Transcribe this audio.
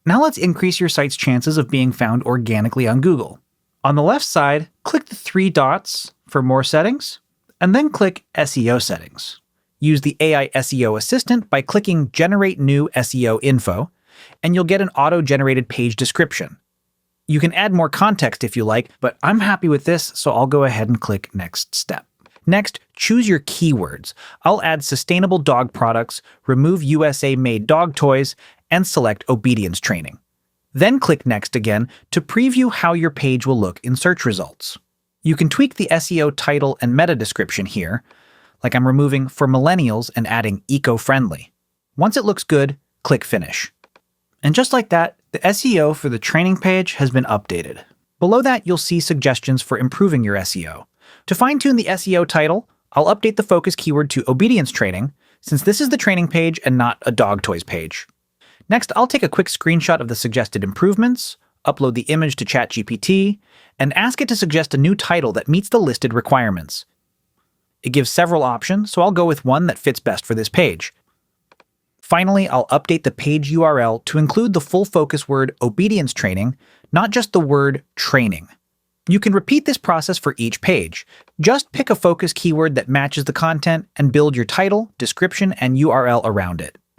Now let's increase your site's chances of being found organically on Google. On the left side, click the 3 dots for more settings, and then click SEO settings. Use the AI SEO assistant by clicking Generate New SEO Info, and you'll get an auto-generated page description. You can add more context if you like, but I'm happy with this, so I'll go ahead and click Next Step. Next, choose your keywords. I'll add sustainable dog products, remove USA-made dog toys, and select obedience training. Then click Next again to preview how your page will look in search results. You can tweak the SEO title and meta description here, like I'm removing for millennials and adding eco-friendly. Once it looks good, click Finish. And just like that, the SEO for the training page has been updated. Below that, you'll see suggestions for improving your SEO. To fine-tune the SEO title, I'll update the focus keyword to obedience training, since this is the training page and not a dog toys page. Next, I'll take a quick screenshot of the suggested improvements, upload the image to ChatGPT, and ask it to suggest a new title that meets the listed requirements. It gives several options, so I'll go with one that fits best for this page. Finally, I'll update the page URL to include the full focus word obedience training, not just the word training. You can repeat this process for each page. Just pick a focus keyword that matches the content and build your title, description, and URL around it.